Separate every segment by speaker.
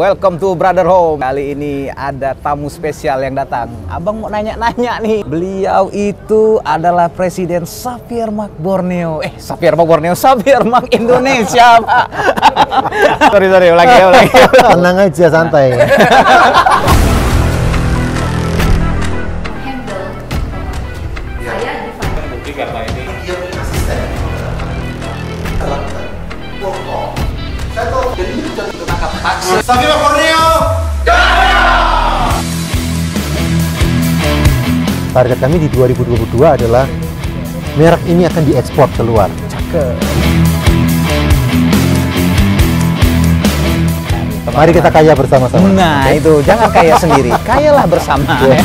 Speaker 1: Welcome to Brother Home. Kali ini ada tamu spesial yang datang. Abang mau nanya-nanya nih. Beliau itu adalah Presiden Xavier Mark Borneo. Xavier Mark Indonesia, Pak. sorry, ulangi.
Speaker 2: Tenang aja, santai.
Speaker 3: Xavier Mark Borneo!
Speaker 2: Target kami di 2022 adalah merek ini akan diekspor keluar.
Speaker 1: Cakep.
Speaker 2: Mari kita kaya bersama-sama.
Speaker 1: Nah, itu jangan kaya sendiri, kayalah bersama. Ya.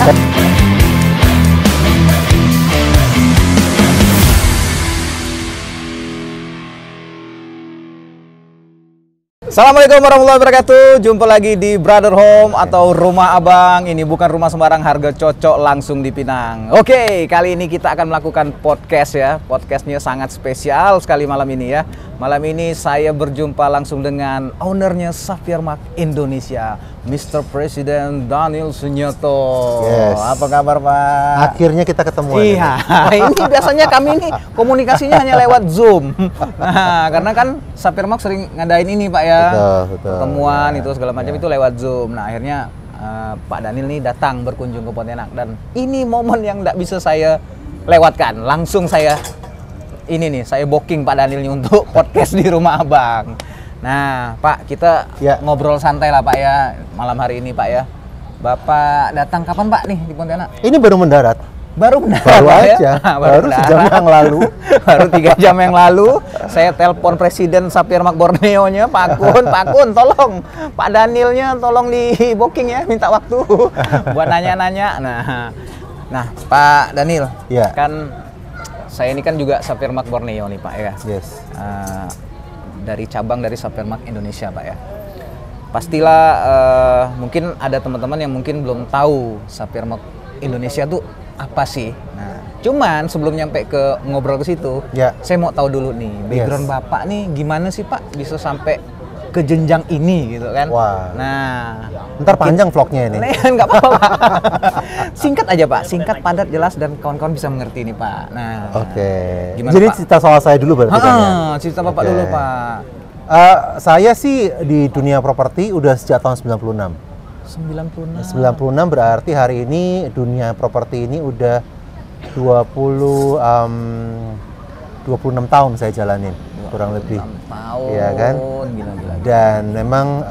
Speaker 1: Assalamualaikum warahmatullahi wabarakatuh. Jumpa lagi di Brother Home atau Rumah Abang. Ini bukan rumah sembarang, harga cocok langsung di Pinang. Oke, kali ini kita akan melakukan podcast ya. Podcastnya sangat spesial sekali malam ini ya. Malam ini saya berjumpa langsung dengan ownernya Xavier Mark Indonesia, Mr. Presiden Daniel Sunyoto.
Speaker 2: Yes.
Speaker 1: Apa kabar, Pak?
Speaker 2: Akhirnya kita ketemu.
Speaker 1: Iya, ini biasanya kami ini komunikasinya hanya lewat Zoom. Nah, karena kan Xavier Mark sering ngadain ini, Pak ya.
Speaker 2: Betul.
Speaker 1: Pertemuan itu segala macam itu lewat Zoom. Nah, akhirnya Pak Daniel nih datang berkunjung ke Pontianak dan ini momen yang tidak bisa saya lewatkan. Langsung saya booking Pak Daniel nih untuk podcast di Rumah Abang. Nah, Pak, kita ngobrol santai lah, Pak ya, malam hari ini, Pak ya. Bapak datang kapan, Pak, nih di Pontianak?
Speaker 2: Ini baru mendarat.
Speaker 1: Baru mendarat,
Speaker 2: baru
Speaker 1: Pak,
Speaker 2: aja,
Speaker 1: ya?
Speaker 2: baru sejam yang lalu.
Speaker 1: Baru 3 jam yang lalu, saya telepon Presiden Xavier Mark Borneo-nya, Pak Kun, tolong Pak Danielnya tolong di booking ya, minta waktu buat nanya-nanya. Nah, Pak Daniel,
Speaker 2: Ya.
Speaker 1: kan saya ini kan juga Xavier Mark Borneo nih, Pak ya.
Speaker 2: Yes.
Speaker 1: Dari cabang dari Xavier Mark Indonesia, Pak ya. Pastilah mungkin ada teman-teman yang mungkin belum tahu Xavier Mark Indonesia tuh apa sih. Nah, cuman sebelum nyampe ke ngobrol ke situ, saya mau tahu dulu nih background Bapak nih gimana sih, Pak, bisa sampai ke jenjang ini gitu kan.
Speaker 2: Wah.
Speaker 1: Nah,
Speaker 2: Ntar panjang vlognya ini.
Speaker 1: Nggak apa-apa. Singkat aja, Pak. Singkat, padat, jelas dan kawan-kawan bisa mengerti nih, Pak. Nah.
Speaker 2: Oke.
Speaker 1: Gimana,
Speaker 2: Jadi
Speaker 1: Pak?
Speaker 2: cerita soal saya dulu berarti kan ya?
Speaker 1: Cerita Bapak dulu, Pak.
Speaker 2: Saya sih di dunia properti udah sejak tahun 96. 96 berarti hari ini dunia properti ini udah 26 tahun saya jalanin kurang lebih.
Speaker 1: Tahun.
Speaker 2: Iya kan?
Speaker 1: Gila.
Speaker 2: Dan memang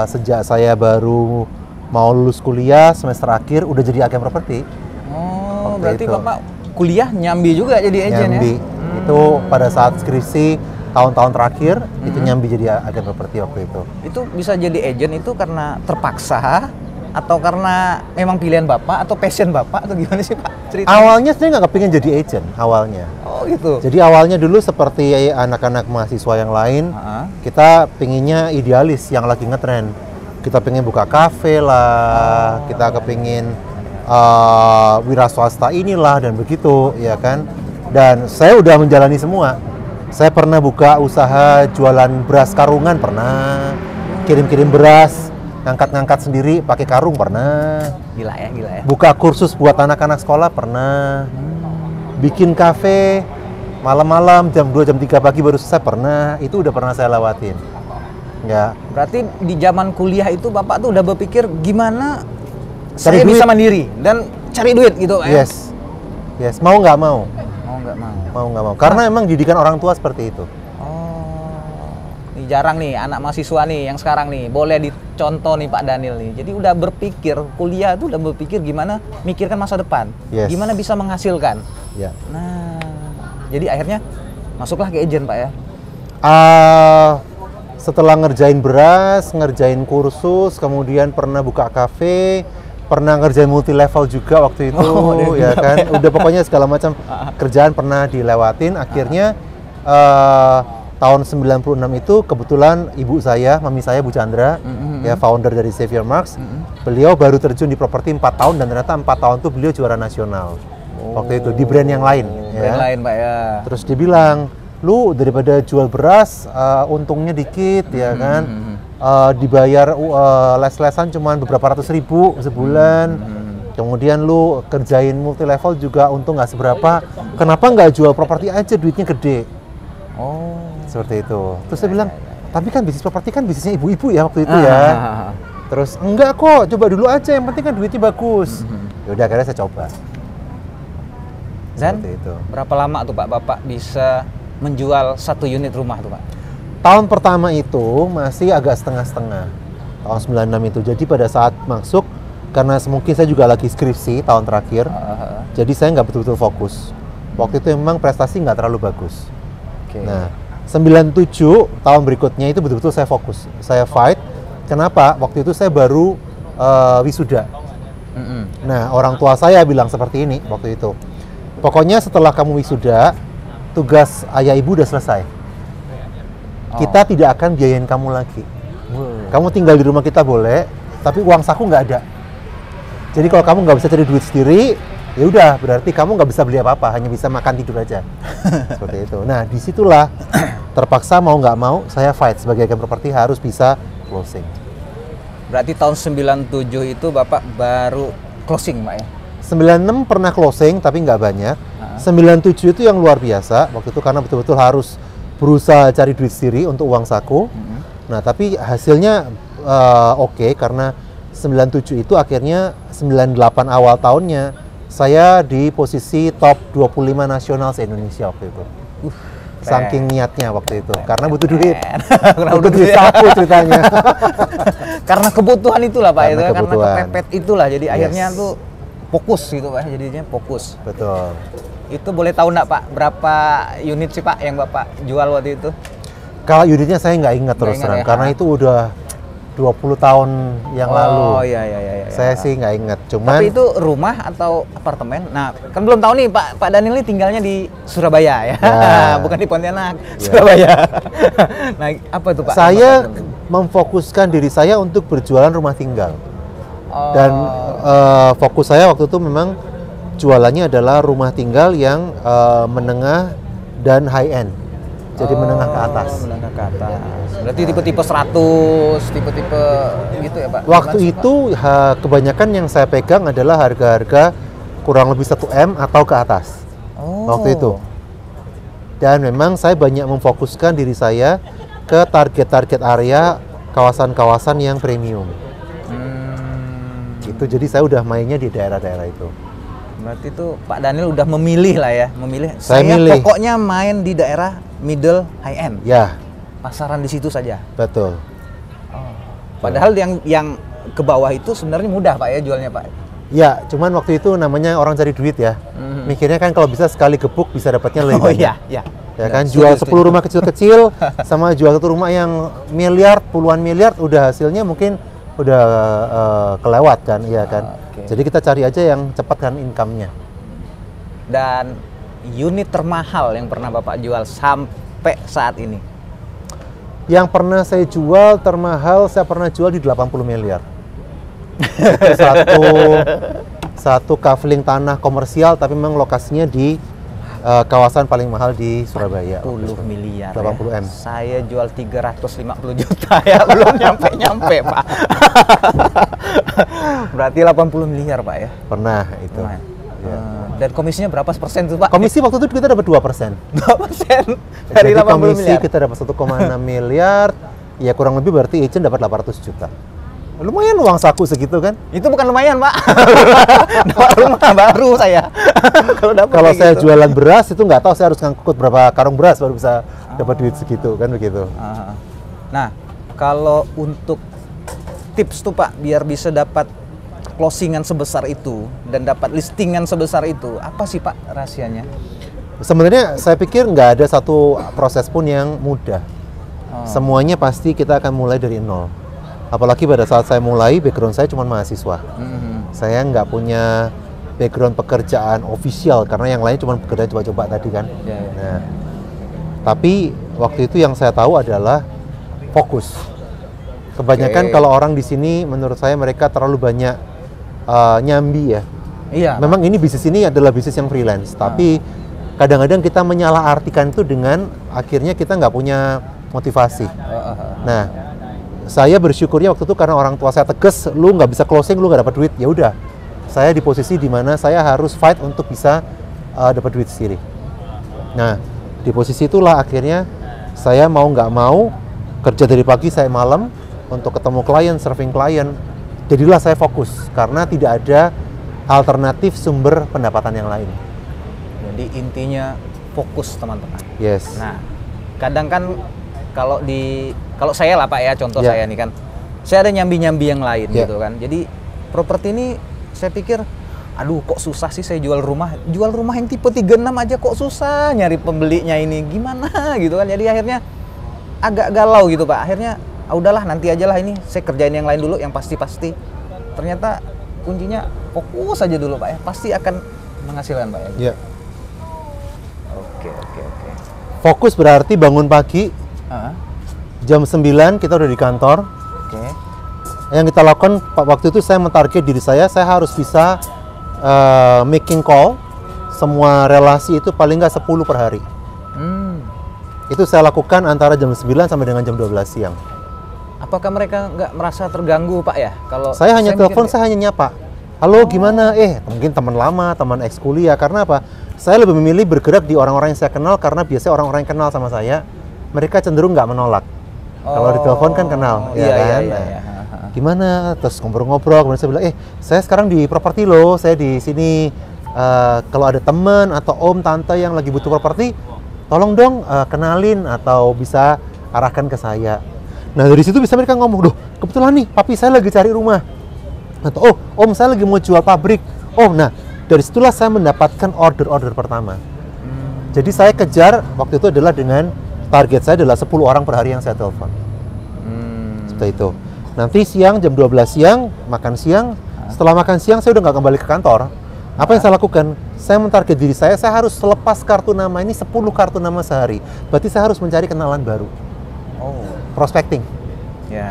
Speaker 2: sejak saya baru mau lulus kuliah semester akhir udah jadi agen properti.
Speaker 1: Oh, berarti Bapak kuliah nyambi juga jadi agen ya?
Speaker 2: Nyambi. Itu pada saat skripsi tahun-tahun terakhir itu nyambi jadi agen properti waktu itu. Itu
Speaker 1: bisa jadi agen itu karena terpaksa atau karena memang pilihan Bapak atau passion Bapak atau gimana sih, Pak? Cerita.
Speaker 2: Awalnya saya nggak kepingin jadi agen awalnya.
Speaker 1: Oh gitu.
Speaker 2: Jadi awalnya dulu seperti anak-anak mahasiswa yang lain, kita pinginnya idealis yang lagi ngetren. Kita pengen buka kafe lah, kita kepingin wira swasta inilah dan begitu, ya kan. Dan saya udah menjalani semua. Saya pernah buka usaha jualan beras karungan, pernah kirim-kirim beras, ngangkat-ngangkat sendiri pakai karung, pernah.
Speaker 1: Gila ya.
Speaker 2: Buka kursus buat anak-anak sekolah, pernah. Bikin kafe malam-malam jam 2 jam 3 pagi baru selesai, pernah. Itu udah pernah saya lewatin. Ya.
Speaker 1: Berarti di zaman kuliah itu Bapak tuh udah berpikir gimana saya bisa mandiri dan cari duit gitu ya?
Speaker 2: Yes. Mau nggak mau.
Speaker 1: Mau nggak mau.
Speaker 2: Karena emang didikan orang tua seperti itu.
Speaker 1: Oh, ini jarang nih anak mahasiswa nih yang sekarang nih boleh dicontoh nih Pak Daniel nih. Jadi udah berpikir kuliah itu udah berpikir gimana mikirkan masa depan, gimana bisa menghasilkan.
Speaker 2: Ya.
Speaker 1: Nah, jadi akhirnya masuklah ke agen, Pak ya.
Speaker 2: Setelah ngerjain beras, ngerjain kursus, kemudian pernah buka kafe. Pernah ngerjain multi level juga waktu itu, ya kan. Udah pokoknya segala macam kerjaan pernah dilewatin. Akhirnya tahun 96 itu kebetulan ibu saya, mami saya Bu Chandra, ya founder dari Xavier Mark. Beliau baru terjun di properti 4 tahun dan ternyata 4 tahun itu beliau juara nasional. Waktu itu di brand yang lain.
Speaker 1: Brand lain, Pak ya.
Speaker 2: Terus dia bilang, lu daripada jual beras untungnya dikit, ya kan. dibayar les-lesan cuma beberapa ratus ribu sebulan. Kemudian lu kerjain multi level juga untung nggak seberapa. Kenapa nggak jual properti aja, duitnya gede?
Speaker 1: Oh.
Speaker 2: Seperti itu. Terus saya bilang, tapi kan bisnis properti kan bisnisnya ibu-ibu ya waktu itu ya. Terus enggak kok, coba dulu aja, yang penting kan duitnya bagus. Yaudah akhirnya saya coba.
Speaker 1: Dan
Speaker 2: Seperti itu.
Speaker 1: berapa lama tuh Pak Bapak bisa menjual 1 unit rumah tuh Pak?
Speaker 2: Tahun pertama itu masih agak setengah-setengah. Tahun 96 itu. Jadi pada saat masuk, karena mungkin saya juga lagi skripsi tahun terakhir, jadi saya nggak betul-betul fokus. Waktu itu memang prestasi nggak terlalu bagus.
Speaker 1: Oke.
Speaker 2: Nah, 97 tahun berikutnya itu betul-betul saya fokus. Saya fight. Kenapa? Waktu itu saya baru wisuda. Nah, orang tua saya bilang seperti ini waktu itu. Pokoknya setelah kamu wisuda, tugas ayah ibu udah selesai. Kita tidak akan biayain kamu lagi. Kamu tinggal di rumah kita boleh, tapi uang saku nggak ada. Jadi kalau kamu nggak bisa cari duit sendiri, ya udah berarti kamu nggak bisa beli apa-apa, hanya bisa makan tidur aja. Seperti itu. Nah, disitulah terpaksa mau nggak mau saya fight sebagai agen properti harus bisa closing.
Speaker 1: Berarti tahun 97 itu Bapak baru closing Pak ya?
Speaker 2: 96 pernah closing tapi nggak banyak. 97 itu yang luar biasa waktu itu karena betul-betul harus berusaha cari duit sendiri untuk uang saku. Nah, tapi hasilnya oke, karena 97 itu akhirnya 98 awal tahunnya saya di posisi top 25 nasional se-Indonesia waktu itu. Saking niatnya waktu itu, karena butuh duit. Butuh duit saku ceritanya.
Speaker 1: Karena kebutuhan itulah Pak,
Speaker 2: Karena
Speaker 1: itu
Speaker 2: kebutuhan.
Speaker 1: karena kepepet itulah, jadi akhirnya
Speaker 2: Yes.
Speaker 1: tuh fokus gitu Pak, jadinya fokus.
Speaker 2: Betul.
Speaker 1: Itu boleh tahu nggak Pak, berapa unit sih Pak yang Bapak jual waktu itu?
Speaker 2: Kalau unitnya saya nggak ingat terus
Speaker 1: ingat
Speaker 2: terang,
Speaker 1: ya?
Speaker 2: karena itu udah 20 tahun yang lalu.
Speaker 1: Oh iya.
Speaker 2: Saya sih nggak ingat, cuman
Speaker 1: Tapi itu rumah atau apartemen? Nah, kan belum tahu nih Pak Daniel ini tinggalnya di Surabaya ya,
Speaker 2: Ya.
Speaker 1: bukan di Pontianak,
Speaker 2: Ya.
Speaker 1: Surabaya. Nah, apa itu Pak?
Speaker 2: saya memfokuskan diri saya untuk berjualan rumah tinggal.
Speaker 1: Oh.
Speaker 2: Dan fokus saya waktu itu memang jualannya adalah rumah tinggal yang menengah dan high end. Jadi menengah ke atas.
Speaker 1: Menengah ke atas. Berarti tipe-tipe 100, tipe-tipe gitu ya Pak?
Speaker 2: Waktu
Speaker 1: Gimana sih,
Speaker 2: itu kebanyakan yang saya pegang adalah harga-harga kurang lebih 1M atau ke atas.
Speaker 1: Pak? Oh.
Speaker 2: Waktu itu. Dan memang saya banyak memfokuskan diri saya ke target-target area kawasan-kawasan yang premium. Gitu. Jadi saya udah mainnya di daerah-daerah itu.
Speaker 1: Berarti itu Pak Daniel udah memilih lah ya, memilih.
Speaker 2: Saya
Speaker 1: Saya
Speaker 2: milih.
Speaker 1: pokoknya main di daerah middle high end.
Speaker 2: Ya,
Speaker 1: Pasaran di situ saja.
Speaker 2: betul.
Speaker 1: Padahal yang ke bawah itu sebenarnya mudah Pak ya jualnya Pak.
Speaker 2: Ya, cuman waktu itu namanya orang cari duit ya. Mikirnya kan kalau bisa sekali gebuk bisa dapatnya lebih
Speaker 1: Oh
Speaker 2: banyak.
Speaker 1: iya.
Speaker 2: Ya kan,
Speaker 1: Setuju,
Speaker 2: jual
Speaker 1: setuju.
Speaker 2: 10 rumah kecil-kecil sama jual satu rumah yang miliar, puluhan miliar, udah hasilnya mungkin udah kelewat kan, iya kan.
Speaker 1: Oke.
Speaker 2: Jadi kita cari aja yang cepat kan income-nya.
Speaker 1: Dan unit termahal yang pernah Bapak jual sampai saat ini?
Speaker 2: Yang pernah saya jual termahal, saya pernah jual di 80 miliar. Itu satu kafling tanah komersial, tapi memang lokasinya di kawasan paling mahal di Surabaya.
Speaker 1: 10 miliar
Speaker 2: 80
Speaker 1: ya.
Speaker 2: M.
Speaker 1: Saya jual 350 juta ya, belum nyampe-nyampe Pak. Berarti 80 miliar Pak ya?
Speaker 2: Pernah itu.
Speaker 1: Nah,
Speaker 2: Ya.
Speaker 1: Dan komisinya berapa persen tuh Pak?
Speaker 2: Komisi waktu itu kita dapat 2%.
Speaker 1: 2% dari
Speaker 2: Jadi
Speaker 1: 80
Speaker 2: komisi
Speaker 1: miliar?
Speaker 2: kita dapat 1,6 miliar, ya kurang lebih berarti agent dapat 800 juta. Lumayan uang saku segitu kan?
Speaker 1: Itu bukan lumayan Pak. Dapat rumah baru saya.
Speaker 2: Kalau
Speaker 1: kayak
Speaker 2: saya
Speaker 1: gitu.
Speaker 2: jualan beras itu nggak tahu saya harus ngangkut berapa karung beras baru bisa dapat duit segitu kan begitu.
Speaker 1: Nah, kalau untuk tips tuh Pak biar bisa dapat closingan sebesar itu dan dapat listingan sebesar itu, apa sih Pak rahasianya?
Speaker 2: Sebenarnya saya pikir nggak ada satu proses pun yang mudah. Semuanya pasti kita akan mulai dari nol. Apalagi pada saat saya mulai, background saya cuma mahasiswa. Saya nggak punya background pekerjaan official karena yang lain cuma pekerjaan coba-coba tadi kan.
Speaker 1: Ya.
Speaker 2: Nah, tapi waktu itu yang saya tahu adalah fokus. Kebanyakan kalau orang di sini, menurut saya mereka terlalu banyak nyambi ya.
Speaker 1: Iya.
Speaker 2: Memang ini bisnis ini adalah bisnis yang freelance, tapi kadang-kadang kita menyalahartikan itu dengan akhirnya kita nggak punya motivasi. Nah, saya bersyukurnya waktu itu karena orang tua saya tegas, lu nggak bisa closing, lu nggak dapat duit. Ya udah, saya di posisi di mana saya harus fight untuk bisa dapat duit sendiri. Nah, di posisi itulah akhirnya saya mau nggak mau kerja dari pagi sampai malam untuk ketemu klien, serving klien. Jadilah saya fokus karena tidak ada alternatif sumber pendapatan yang lain.
Speaker 1: Jadi intinya fokus, teman-teman.
Speaker 2: Yes.
Speaker 1: Nah, kadang kan kalau saya lah Pak ya, contoh
Speaker 2: Yeah.
Speaker 1: saya nih kan, saya ada nyambi-nyambi yang lain
Speaker 2: Yeah.
Speaker 1: gitu kan. Jadi properti ini saya pikir, aduh kok susah sih saya jual rumah yang tipe 36 aja kok susah nyari pembelinya ini, gimana gitu kan. Jadi akhirnya agak galau gitu Pak. Akhirnya udahlah nanti aja lah, ini saya kerjain yang lain dulu yang pasti-pasti. Ternyata kuncinya fokus aja dulu Pak ya, pasti akan menghasilkan Pak ya.
Speaker 2: Ya.
Speaker 1: Oke.
Speaker 2: Fokus berarti bangun pagi, jam 9 kita udah di kantor.
Speaker 1: Oke.
Speaker 2: Yang kita lakukan waktu itu saya mentarget diri saya harus bisa making call semua relasi itu paling nggak 10 per hari. Itu saya lakukan antara jam 9 sampai dengan jam 12 siang.
Speaker 1: Apakah mereka nggak merasa terganggu Pak ya? Kalau
Speaker 2: Saya hanya telepon,
Speaker 1: mikir,
Speaker 2: saya hanya nyapa. Halo, gimana? Mungkin teman lama, teman ex kuliah. Karena apa? Saya lebih memilih bergerak di orang-orang yang saya kenal karena biasanya orang-orang yang kenal sama saya, mereka cenderung nggak menolak. Kalau ditelepon kan kenal, ya kan?
Speaker 1: Iya.
Speaker 2: Gimana? Terus ngobrol-ngobrol, kemudian saya bilang, saya sekarang di properti loh, saya di sini. Kalau ada teman atau om, tante yang lagi butuh properti, tolong dong kenalin atau bisa arahkan ke saya. Nah dari situ bisa mereka ngomong, kebetulan nih papi saya lagi cari rumah. Atau om saya lagi mau jual pabrik. Nah dari situlah saya mendapatkan order pertama. Jadi saya kejar waktu itu adalah dengan target saya adalah 10 orang per hari yang saya telepon. Seperti itu. Nanti siang jam 12 siang makan siang. Setelah makan siang saya udah nggak kembali ke kantor. Apa yang saya lakukan? Saya mentarget diri saya harus selepas kartu nama ini 10 kartu nama sehari. Berarti saya harus mencari kenalan baru. Prospecting.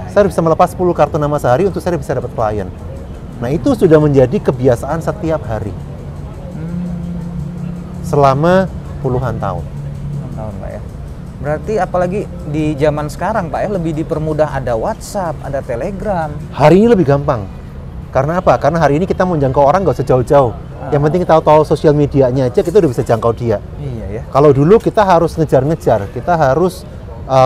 Speaker 2: Saya bisa melepas 10 kartu nama sehari untuk saya bisa dapat klien. Nah itu sudah menjadi kebiasaan setiap hari. Selama puluhan tahun.
Speaker 1: Pak ya. Berarti apalagi di zaman sekarang Pak ya, lebih dipermudah, ada WhatsApp, ada Telegram.
Speaker 2: Hari ini lebih gampang. Karena apa? Karena hari ini kita mau jangkau orang nggak usah jauh-jauh. Yang penting kita tahu sosial medianya aja, kita udah bisa jangkau dia.
Speaker 1: Iya ya.
Speaker 2: Kalau dulu kita harus ngejar-ngejar, kita harus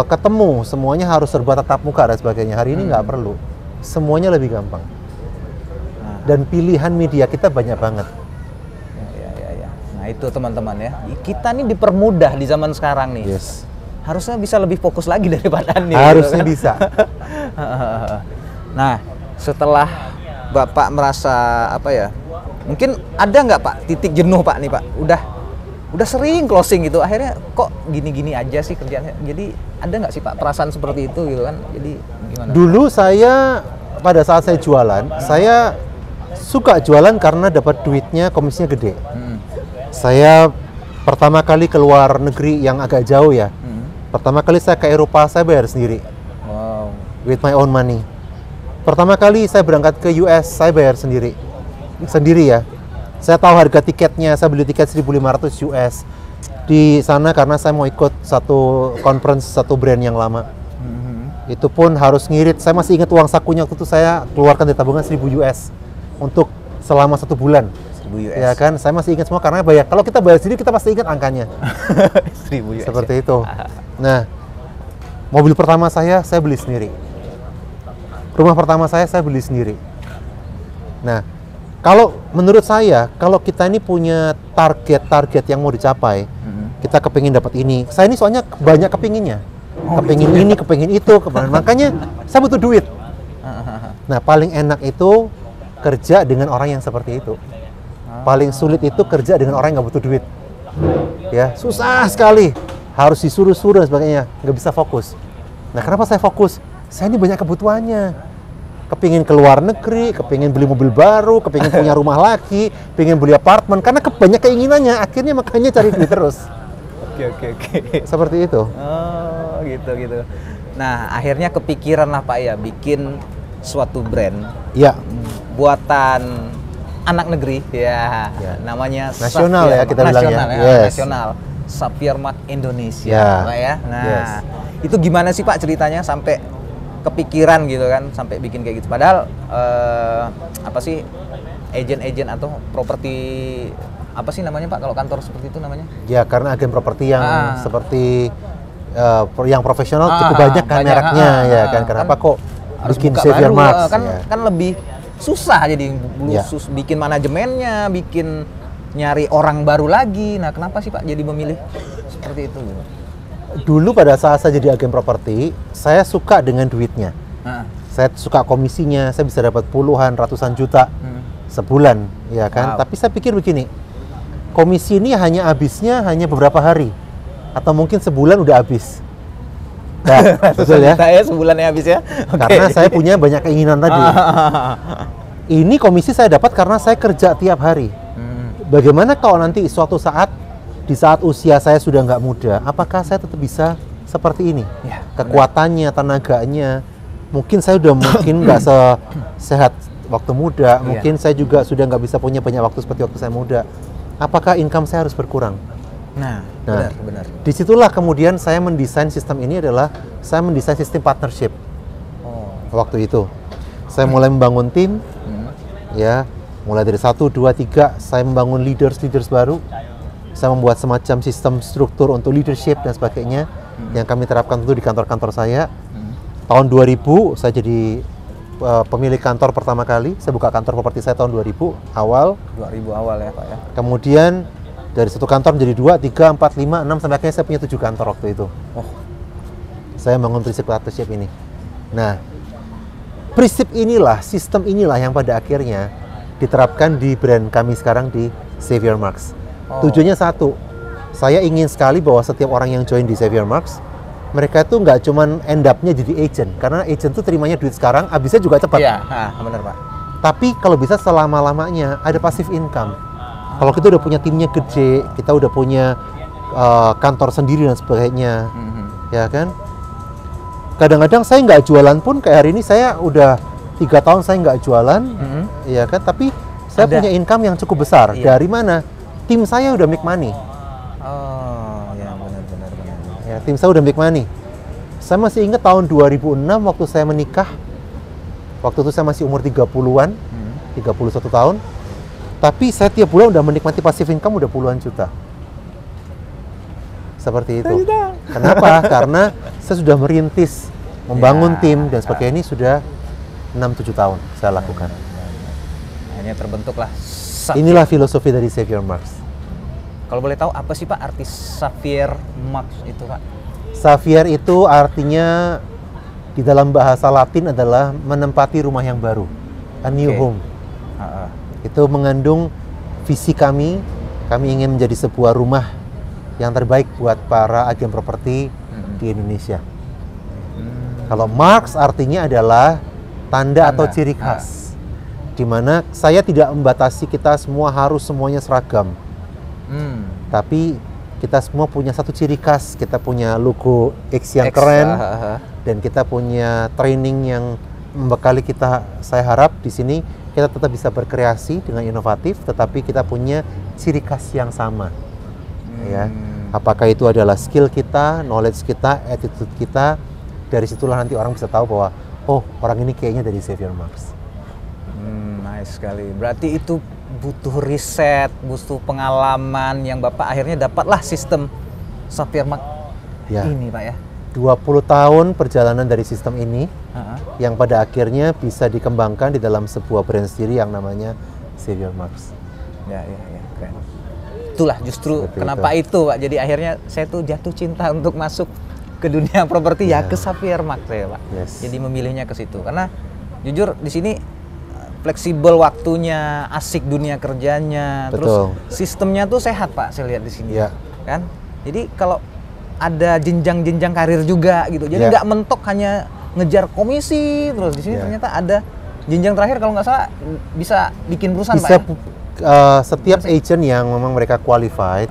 Speaker 2: ketemu, semuanya harus serba tatap muka dan sebagainya. Hari ini nggak perlu, semuanya lebih gampang. Dan pilihan media kita banyak banget.
Speaker 1: Ya. Nah itu teman-teman ya, kita nih dipermudah di zaman sekarang nih.
Speaker 2: Yes.
Speaker 1: Harusnya bisa lebih fokus lagi daripada ini.
Speaker 2: Harusnya
Speaker 1: gitu
Speaker 2: bisa.
Speaker 1: Nah setelah Bapak merasa apa ya, mungkin ada nggak Pak titik jenuh Pak nih Pak? Udah sering closing gitu, akhirnya kok gini-gini aja sih kerjaannya. Jadi ada nggak sih Pak perasaan seperti itu gitu kan? Jadi gimana?
Speaker 2: Dulu saya pada saat saya jualan, saya suka jualan karena dapat duitnya, komisinya gede. Saya pertama kali keluar negeri yang agak jauh ya. Pertama kali saya ke Eropa, saya bayar sendiri.
Speaker 1: Wow.
Speaker 2: With my own money. Pertama kali saya berangkat ke US, saya bayar sendiri. Sendiri ya. Saya tahu harga tiketnya, saya beli tiket 1.500 US di sana karena saya mau ikut satu conference, satu brand yang lama. Itu pun harus ngirit. Saya masih ingat uang sakunya waktu itu saya keluarkan dari tabungan 1.000 US untuk selama 1 bulan.
Speaker 1: 1.000 US.
Speaker 2: Ya kan, saya masih ingat semua karena bayar. Kalau kita bayar sendiri kita pasti ingat angkanya.
Speaker 1: 1.000 US.
Speaker 2: Seperti itu. Nah, mobil pertama saya beli sendiri. Rumah pertama saya beli sendiri. Nah, kalau menurut saya, kalau kita ini punya target-target yang mau dicapai, kita kepingin dapat ini. Saya ini soalnya banyak kepinginnya. Kepingin ini, kepingin itu, makanya saya butuh duit. Nah, paling enak itu kerja dengan orang yang seperti itu. Paling sulit itu kerja dengan orang yang nggak butuh duit. Ya, susah sekali. Harus disuruh-suruh dan sebagainya, nggak bisa fokus. Nah, kenapa saya fokus? Saya ini banyak kebutuhannya. Kepingin keluar negeri, kepingin beli mobil baru, kepingin punya rumah lagi, kepingin beli apartemen, karena banyak keinginannya, akhirnya makanya cari duit terus.
Speaker 1: Oke.
Speaker 2: Seperti itu.
Speaker 1: Oh, gitu. Nah, akhirnya kepikiran lah Pak ya, bikin suatu brand.
Speaker 2: Ya.
Speaker 1: Buatan anak negeri, ya. Namanya
Speaker 2: nasional ya kita bilang ya.
Speaker 1: Yes. Nasional. Sapir Mart Indonesia,
Speaker 2: ya.
Speaker 1: Pak ya. Nah,
Speaker 2: yes.
Speaker 1: Itu gimana sih Pak ceritanya sampai kepikiran gitu kan sampai bikin kayak gitu. Padahal apa sih agen-agen atau properti apa sih namanya Pak kalau kantor seperti itu namanya?
Speaker 2: Ya karena agen properti yang seperti yang profesional cukup banyak kan mereknya ya kan. Kenapa kok
Speaker 1: harus
Speaker 2: bikin
Speaker 1: buka
Speaker 2: Xavier
Speaker 1: baru,
Speaker 2: Marks
Speaker 1: kan
Speaker 2: ya.
Speaker 1: kan lebih susah jadi bikin manajemennya, bikin nyari orang baru lagi. Nah kenapa sih Pak jadi memilih seperti itu gitu?
Speaker 2: Dulu pada saat saya jadi agen properti, saya suka dengan duitnya. Saya suka komisinya, saya bisa dapat puluhan, ratusan juta sebulan, ya kan? Tapi saya pikir begini, komisi ini habisnya hanya beberapa hari, atau mungkin sebulan udah habis. Nah, betul ya?
Speaker 1: Sebulannya habis ya?
Speaker 2: Karena saya punya banyak keinginan tadi. Ini komisi saya dapat karena saya kerja tiap hari. Bagaimana kalau nanti suatu saat, di saat usia saya sudah nggak muda, apakah saya tetap bisa seperti ini?
Speaker 1: Ya,
Speaker 2: kekuatannya, tenaganya, mungkin saya udah mungkin nggak sehat waktu muda, mungkin saya juga sudah nggak bisa punya banyak waktu seperti waktu saya muda. Apakah income saya harus berkurang?
Speaker 1: Nah, benar.
Speaker 2: Disitulah kemudian saya mendesain sistem ini adalah saya mendesain sistem partnership. Waktu itu, saya mulai membangun tim, ya, mulai dari 1, 2, 3, saya membangun leaders baru. Saya membuat semacam sistem struktur untuk leadership dan sebagainya yang kami terapkan tentu di kantor-kantor saya. Tahun 2000 saya jadi pemilik kantor pertama kali. Saya buka kantor properti saya tahun 2000 awal.
Speaker 1: 2000 awal ya Pak ya.
Speaker 2: Kemudian dari satu kantor menjadi 2, 3, 4, 5, 6 sampai akhirnya saya punya 7 kantor waktu itu. Saya bangun prinsip partnership ini. Nah, prinsip inilah, sistem inilah yang pada akhirnya diterapkan di brand kami sekarang di Xavier Marks. Tujuannya satu, saya ingin sekali bahwa setiap orang yang join di Xavier Marks, mereka itu nggak cuman end up-nya jadi agent, karena agent tuh terimanya duit sekarang, habisnya juga cepat.
Speaker 1: Iya, benar Pak.
Speaker 2: Tapi kalau bisa selama-lamanya ada passive income. Kalau kita udah punya timnya gede, kita udah punya kantor sendiri dan sebagainya, ya kan? Kadang-kadang saya nggak jualan pun, kayak hari ini saya udah 3 tahun saya nggak jualan, ya kan? Tapi saya punya income yang cukup besar. Dari mana? Tim saya udah make money.
Speaker 1: Ya benar.
Speaker 2: Ya, tim saya udah make money. Saya masih ingat tahun 2006 waktu saya menikah. Waktu itu saya masih umur 30-an, 31 tahun. Tapi saya tiap bulan udah menikmati passive income udah puluhan juta. Seperti itu. Kenapa? Karena saya sudah merintis, membangun tim dan sebagainya, ini sudah 6-7 tahun saya lakukan.
Speaker 1: Akhirnya terbentuklah.
Speaker 2: Inilah filosofi dari Xavier Marks.
Speaker 1: Kalau boleh tahu apa sih Pak arti Xavier Marks itu Pak?
Speaker 2: Xavier itu artinya di dalam bahasa Latin adalah menempati rumah yang baru, a new home. Itu mengandung visi kami ingin menjadi sebuah rumah yang terbaik buat para agen properti di Indonesia. Kalau Marks artinya adalah tanda atau ciri khas. Di mana saya tidak membatasi kita semua harus semuanya seragam. Tapi kita semua punya satu ciri khas, kita punya logo X yang keren, dan kita punya training yang membekali kita. Saya harap di sini kita tetap bisa berkreasi dengan inovatif, tetapi kita punya ciri khas yang sama. Ya, apakah itu adalah skill kita, knowledge kita, attitude kita. Dari situlah nanti orang bisa tahu bahwa oh, orang ini kayaknya dari Xavier Marks.
Speaker 1: Nice sekali. Berarti itu butuh riset, butuh pengalaman yang Bapak akhirnya dapatlah sistem Xavier Marks ini Pak ya.
Speaker 2: 20 tahun perjalanan dari sistem ini yang pada akhirnya bisa dikembangkan di dalam sebuah brand sendiri yang namanya Xavier Marks.
Speaker 1: Ya, keren. Itulah justru seperti kenapa itu Pak. Jadi akhirnya saya tuh jatuh cinta untuk masuk ke dunia properti ya ke Xavier Marks ya Pak. Jadi memilihnya ke situ karena jujur di sini fleksibel waktunya, asik dunia kerjanya, terus sistemnya tuh sehat Pak, saya lihat di sini, kan? Jadi kalau ada jenjang-jenjang karir juga gitu, jadi nggak mentok hanya ngejar komisi terus di sini ternyata ada jenjang terakhir kalau nggak salah bisa bikin perusahaan Pak.
Speaker 2: Setiap agent yang memang mereka qualified,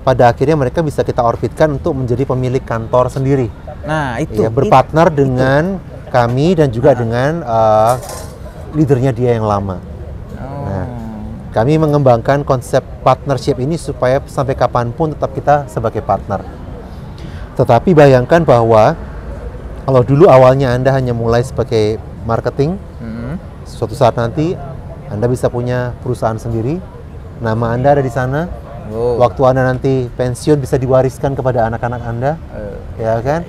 Speaker 2: pada akhirnya mereka bisa kita orbitkan untuk menjadi pemilik kantor sendiri.
Speaker 1: Nah itu
Speaker 2: berpartner dengan kami dan juga dengan leadernya dia yang lama. Nah, kami mengembangkan konsep partnership ini supaya sampai kapanpun tetap kita sebagai partner. Tetapi bayangkan bahwa Kalau dulu awalnya Anda hanya mulai sebagai marketing,
Speaker 1: Hmm.
Speaker 2: suatu saat nanti Anda bisa punya perusahaan sendiri, nama Anda ada di sana.
Speaker 1: Oh.
Speaker 2: Waktu Anda nanti pensiun bisa diwariskan kepada anak-anak Anda, ya kan?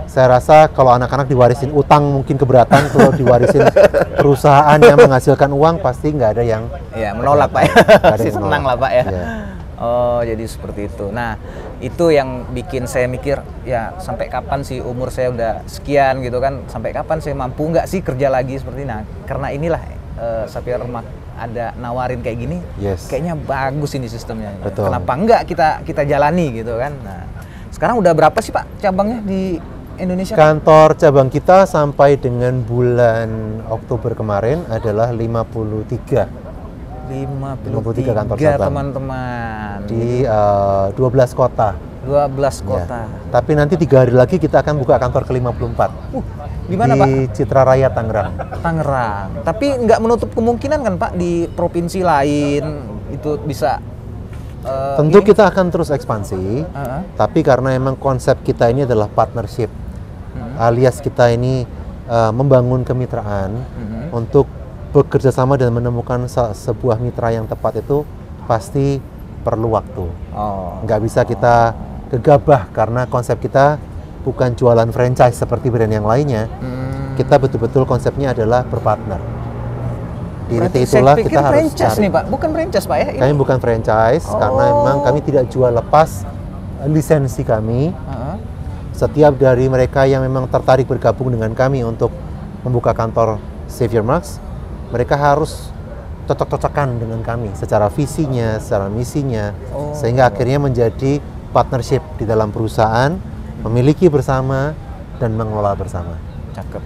Speaker 2: Saya rasa kalau anak-anak diwarisin utang mungkin keberatan, kalau diwarisin perusahaan yang menghasilkan uang pasti nggak ada yang
Speaker 1: Ya, menolak Pak ya.
Speaker 2: Nggak ada
Speaker 1: Pasti
Speaker 2: yang
Speaker 1: senang lah
Speaker 2: menolak.
Speaker 1: Pak ya.
Speaker 2: Iya.
Speaker 1: Oh, jadi seperti itu. Nah, itu yang bikin saya mikir, ya sampai kapan sih umur saya udah sekian gitu kan, sampai kapan saya mampu nggak sih kerja lagi seperti ini. Nah, karena inilah Sapir Max ada nawarin kayak gini,
Speaker 2: Yes.
Speaker 1: kayaknya bagus ini sistemnya.
Speaker 2: Betul.
Speaker 1: Kenapa enggak kita jalani gitu kan. Nah, sekarang udah berapa sih Pak cabangnya di Indonesia?
Speaker 2: Kantor cabang kita sampai dengan bulan Oktober kemarin adalah 53
Speaker 1: 53
Speaker 2: kantor cabang.
Speaker 1: teman-teman.
Speaker 2: Di 12 kota.
Speaker 1: 12
Speaker 2: Ya.
Speaker 1: kota.
Speaker 2: Tapi nanti 3 hari lagi kita akan buka kantor ke-54.
Speaker 1: Di mana
Speaker 2: di
Speaker 1: Pak?
Speaker 2: Citra Raya, Tangerang.
Speaker 1: Tangerang. Tapi nggak menutup kemungkinan kan Pak di provinsi lain itu bisa.
Speaker 2: Tentu
Speaker 1: ini?
Speaker 2: kita akan terus ekspansi,
Speaker 1: Heeh.
Speaker 2: tapi karena emang konsep kita ini adalah partnership, alias kita ini membangun kemitraan untuk bekerja sama dan menemukan sebuah mitra yang tepat itu pasti perlu waktu.
Speaker 1: Oh.
Speaker 2: Nggak bisa kita gegabah karena konsep kita bukan jualan franchise seperti brand yang lainnya. Kita betul-betul konsepnya adalah berpartner. Di
Speaker 1: Berarti
Speaker 2: itulah
Speaker 1: saya pikir
Speaker 2: kita harus
Speaker 1: franchise
Speaker 2: cari.
Speaker 1: nih Pak, bukan franchise Pak ya? Ini.
Speaker 2: Kami bukan franchise karena memang kami tidak jual lepas lisensi kami.
Speaker 1: Heeh.
Speaker 2: Setiap dari mereka yang memang tertarik bergabung dengan kami untuk membuka kantor Sapir Max, mereka harus cocok-cocokan dengan kami secara visinya, secara misinya, sehingga akhirnya menjadi partnership di dalam perusahaan, memiliki bersama dan mengelola bersama.
Speaker 1: Cakep.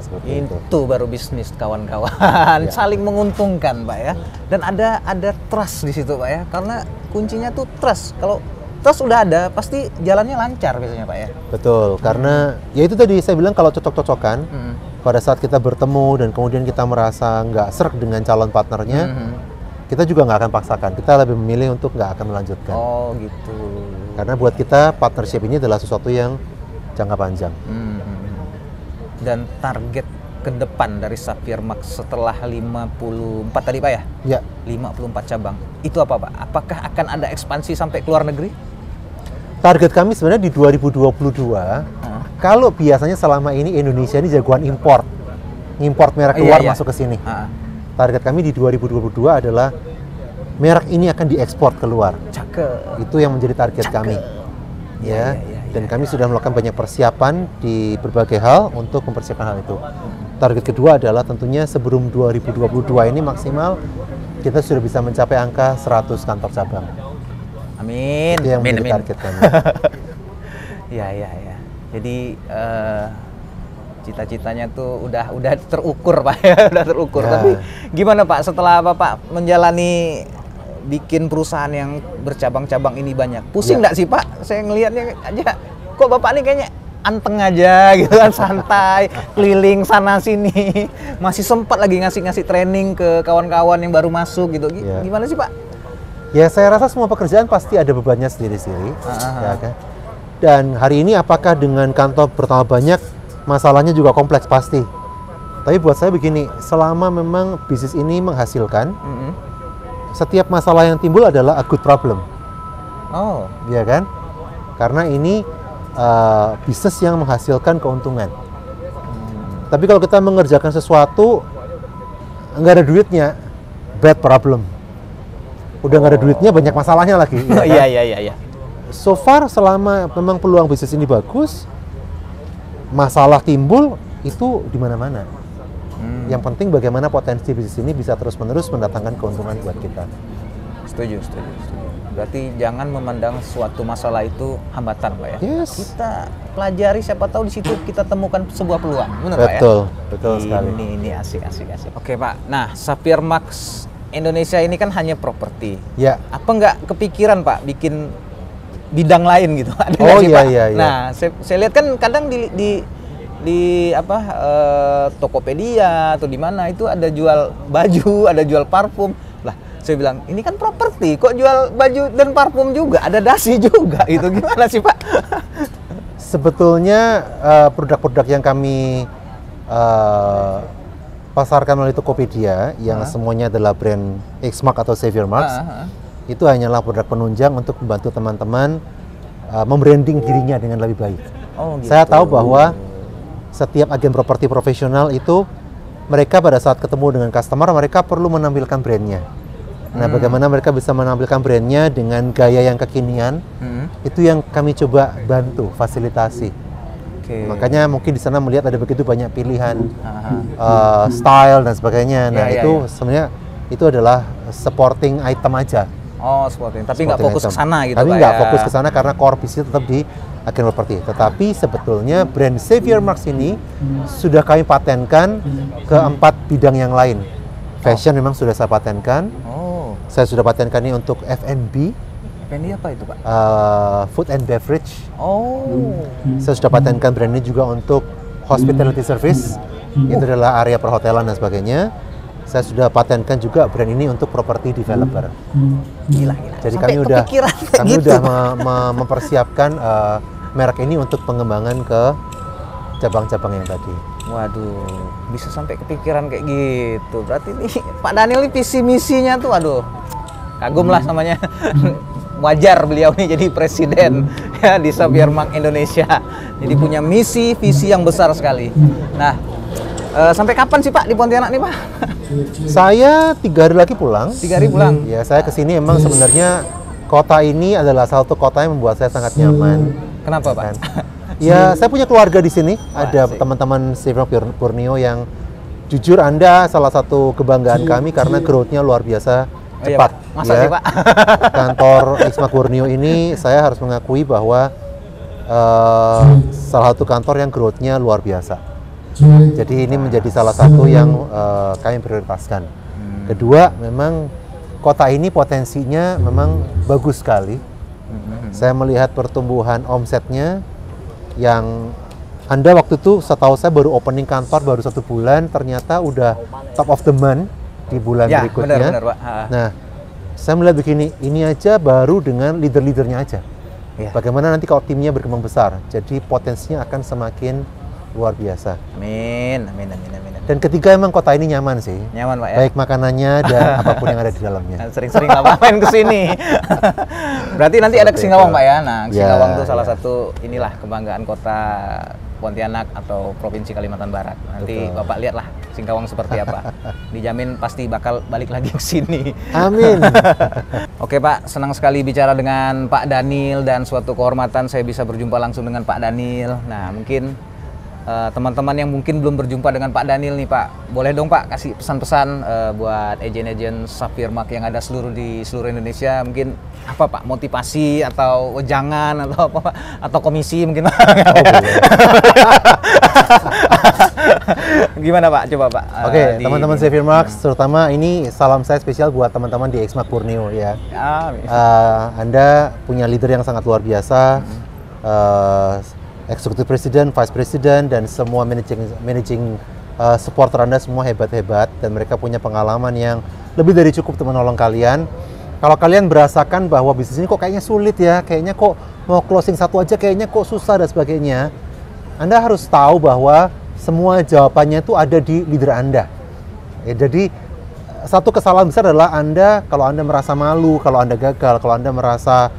Speaker 2: Seperti itu.
Speaker 1: Itu baru bisnis kawan-kawan,
Speaker 2: Ya.
Speaker 1: saling menguntungkan Pak ya. Dan ada trust di situ Pak ya, karena kuncinya tuh trust. Kalau trust udah ada, pasti jalannya lancar biasanya Pak ya.
Speaker 2: Betul, karena ya itu tadi saya bilang kalau cocok-cocokan, pada saat kita bertemu dan kemudian kita merasa nggak serk dengan calon partnernya, kita juga nggak akan paksakan. Kita lebih memilih untuk nggak akan melanjutkan.
Speaker 1: Oh gitu.
Speaker 2: Karena buat kita partnership ini adalah sesuatu yang jangka panjang.
Speaker 1: Dan target ke depan dari Sapir Max setelah 54 tadi Pak ya?
Speaker 2: Ya,
Speaker 1: 54 cabang. Itu apa Pak? Apakah akan ada ekspansi sampai ke luar negeri?
Speaker 2: target kami sebenarnya di 2022, kalau biasanya selama ini Indonesia ini jagoan import merek luar masuk ke sini. Target kami di 2022 adalah merek ini akan diekspor keluar.
Speaker 1: Cakep.
Speaker 2: Itu yang menjadi target kami. Ya. Dan kami sudah melakukan banyak persiapan di berbagai hal untuk mempersiapkan hal itu. Target kedua adalah tentunya sebelum 2022 ini maksimal kita sudah bisa mencapai angka 100 kantor cabang.
Speaker 1: Amin.
Speaker 2: Itu yang
Speaker 1: Amin,
Speaker 2: menjadi
Speaker 1: amin.
Speaker 2: target kami.
Speaker 1: Ya. Jadi cita-citanya tuh udah terukur Pak ya, udah terukur.
Speaker 2: Ya.
Speaker 1: Tapi gimana Pak setelah Bapak menjalani bikin perusahaan yang bercabang-cabang ini banyak, pusing nggak sih Pak? Saya ngelihatnya aja, kok Bapak nih kayaknya anteng aja gitu kan, santai, keliling sana sini, masih sempat lagi ngasih training ke kawan-kawan yang baru masuk gitu.
Speaker 2: Ya.
Speaker 1: Gimana sih Pak?
Speaker 2: Ya, saya rasa semua pekerjaan pasti ada bebannya sendiri-sendiri. Ya kan? Dan hari ini apakah dengan kantor bertambah banyak, masalahnya juga kompleks pasti. Tapi buat saya begini, selama memang bisnis ini menghasilkan, setiap masalah yang timbul adalah a good problem.
Speaker 1: Oh,
Speaker 2: Ya kan? Karena ini bisnis yang menghasilkan keuntungan. Tapi kalau kita mengerjakan sesuatu nggak ada duitnya, bad problem. Udah nggak ada duitnya, banyak masalahnya lagi. Ya kan?
Speaker 1: iya.
Speaker 2: So far selama memang peluang bisnis ini bagus, masalah timbul itu di mana-mana. Yang penting bagaimana potensi bisnis ini bisa terus-menerus mendatangkan keuntungan buat kita.
Speaker 1: Setuju. Berarti jangan memandang suatu masalah itu hambatan, Pak ya.
Speaker 2: Yes.
Speaker 1: Kita pelajari, siapa tahu di situ kita temukan sebuah peluang. Benar, Pak ya?
Speaker 2: Betul sekali.
Speaker 1: Ini asik. Oke, Pak. Nah, Sapir Max Indonesia ini kan hanya properti.
Speaker 2: Ya.
Speaker 1: Apa nggak kepikiran, Pak, bikin bidang lain gitu? Ada nggak
Speaker 2: Oh,
Speaker 1: sih,
Speaker 2: iya,
Speaker 1: Pak?
Speaker 2: iya.
Speaker 1: Nah, saya lihat kan kadang di Tokopedia atau di mana itu ada jual baju, ada jual parfum. Lah, saya bilang, ini kan properti, kok jual baju dan parfum juga, ada dasi juga gitu. Gimana sih, Pak?
Speaker 2: Sebetulnya produk-produk yang kami pasarkan melalui Tokopedia yang semuanya adalah brand X-Mark atau Xavier Marks, itu hanyalah produk penunjang untuk membantu teman-teman membranding dirinya dengan lebih baik.
Speaker 1: Oh, gitu.
Speaker 2: Saya tahu bahwa setiap agen properti profesional itu mereka pada saat ketemu dengan customer mereka perlu menampilkan brandnya. Nah, bagaimana mereka bisa menampilkan brandnya dengan gaya yang kekinian, itu yang kami coba bantu, fasilitasi. Makanya mungkin di sana melihat ada begitu banyak pilihan style dan sebagainya. Nah, itu sebenarnya itu adalah supporting item aja.
Speaker 1: Oh, supporting. Tapi nggak fokus ke sana gitu,
Speaker 2: Tapi
Speaker 1: Pak,
Speaker 2: nggak
Speaker 1: ya?
Speaker 2: fokus ke sana karena core bisnis tetap di agen properti. Tetapi sebetulnya brand Xavier Marks ini sudah kami patenkan ke 4 bidang yang lain. Fashion memang sudah saya patenkan. Saya sudah patenkan ini untuk F&B.
Speaker 1: F&B apa itu, Pak?
Speaker 2: Food and beverage.
Speaker 1: Saya
Speaker 2: sudah patenkan brand ini juga untuk hospitality service. Itu adalah area perhotelan dan sebagainya. Saya sudah patenkan juga brand ini untuk property developer.
Speaker 1: Gila.
Speaker 2: Jadi
Speaker 1: Sampai
Speaker 2: kami udah mempersiapkan merek ini untuk pengembangan ke cabang-cabang yang tadi.
Speaker 1: Waduh, bisa sampai kepikiran kayak gitu. Berarti nih Pak Daniel ini visi misinya tuh, aduh, kagum lah namanya. Wajar beliau nih jadi presiden ya di Xavier Marks Indonesia. Jadi punya misi, visi yang besar sekali. Nah, sampai kapan sih Pak di Pontianak nih Pak?
Speaker 2: Saya 3 hari lagi pulang.
Speaker 1: 3 hari pulang?
Speaker 2: Ya, saya kesini emang sebenarnya kota ini adalah satu kota yang membuat saya sangat nyaman.
Speaker 1: Kenapa Pak?
Speaker 2: Ya, saya punya keluarga di sini. Ada teman-teman Xavier Borneo yang jujur Anda salah satu kebanggaan kami karena growth-nya luar biasa cepat.
Speaker 1: Iya, Masa sih Pak?
Speaker 2: Kantor X-Mark Borneo ini saya harus mengakui bahwa salah satu kantor yang growth-nya luar biasa. Jadi ini menjadi salah satu yang kami prioritaskan. Kedua, memang kota ini potensinya memang bagus sekali. Saya melihat pertumbuhan omsetnya yang Anda waktu itu setahu saya baru opening kantor baru 1 bulan, ternyata udah top of the month di bulan berikutnya.
Speaker 1: Benar, Pak.
Speaker 2: Nah, saya melihat begini, ini aja baru dengan leader-leadernya aja. Bagaimana nanti kalau timnya berkembang besar, jadi potensinya akan semakin luar biasa.
Speaker 1: Amin.
Speaker 2: Dan ketiga emang kota ini nyaman sih.
Speaker 1: Nyaman Pak ya?
Speaker 2: Baik makanannya dan apapun yang ada di dalamnya.
Speaker 1: Sering-sering ngapain ke sini. Berarti nanti ada ke Singkawang Pak ya? Nah, Singkawang itu salah satu inilah kebanggaan kota Pontianak atau Provinsi Kalimantan Barat. Nanti Bapak lihatlah Singkawang seperti apa. Dijamin pasti bakal balik lagi ke sini.
Speaker 2: Amin.
Speaker 1: Oke Pak, senang sekali bicara dengan Pak Daniel dan suatu kehormatan saya bisa berjumpa langsung dengan Pak Daniel. Nah, mungkin teman-teman yang mungkin belum berjumpa dengan Pak Daniel nih Pak, boleh dong Pak kasih pesan-pesan buat agen-agen Xavier Marks yang ada di seluruh Indonesia, mungkin apa Pak, motivasi atau wejangan atau apa Pak, atau komisi mungkin. Gimana Pak, coba Pak.
Speaker 2: Oke, teman-teman Xavier Marks, terutama ini salam saya spesial buat teman-teman di X-Mark Borneo ya. Anda punya leader yang sangat luar biasa. Executive President, Vice President, dan semua managing supporter Anda semua hebat-hebat dan mereka punya pengalaman yang lebih dari cukup untuk menolong kalian. Kalau kalian merasakan bahwa bisnis ini kok kayaknya sulit ya, kayaknya kok mau closing satu aja kayaknya kok susah dan sebagainya, Anda harus tahu bahwa semua jawabannya itu ada di leader Anda. Jadi satu kesalahan besar adalah kalau Anda merasa malu, kalau Anda gagal, kalau Anda merasa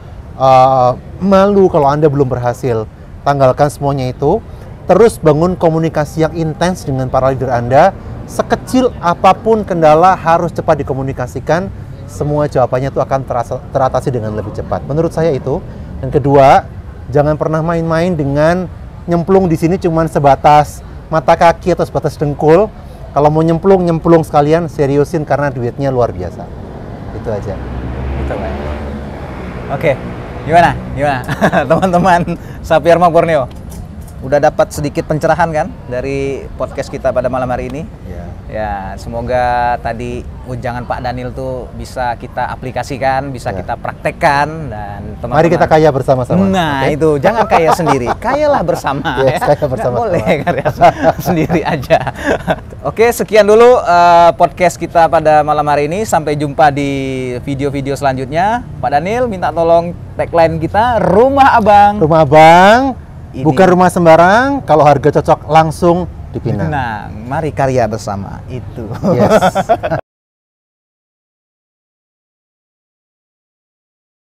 Speaker 2: malu, kalau Anda belum berhasil. Tanggalkan semuanya itu, terus bangun komunikasi yang intens dengan para leader Anda. Sekecil apapun kendala harus cepat dikomunikasikan, semua jawabannya itu akan teratasi dengan lebih cepat. Menurut saya itu. Dan kedua, jangan pernah main-main dengan nyemplung di sini cuman sebatas mata kaki atau sebatas dengkul. Kalau mau nyemplung sekalian, seriusin karena duitnya luar biasa. Itu aja.
Speaker 1: Itu Pak. Oke. Gimana teman-teman Xavier Marks Borneo? Udah dapat sedikit pencerahan kan dari podcast kita pada malam hari ini? Ya, semoga tadi ujangan Pak Daniel tuh bisa kita aplikasikan, bisa kita praktekkan, dan teman-teman.
Speaker 2: Mari kita kaya bersama-sama.
Speaker 1: Nah, itu jangan kaya sendiri, kayalah bersama.
Speaker 2: Kaya bersama.
Speaker 1: Boleh karya sendiri aja. Oke, sekian dulu podcast kita pada malam hari ini. Sampai jumpa di video-video selanjutnya. Pak Daniel minta tolong tagline kita, Rumah Abang.
Speaker 2: Rumah Abang
Speaker 1: ini.
Speaker 2: Bukan rumah sembarang, kalau harga cocok langsung di Pinang.
Speaker 1: Pinang. Mari karya bersama itu.
Speaker 2: Yes.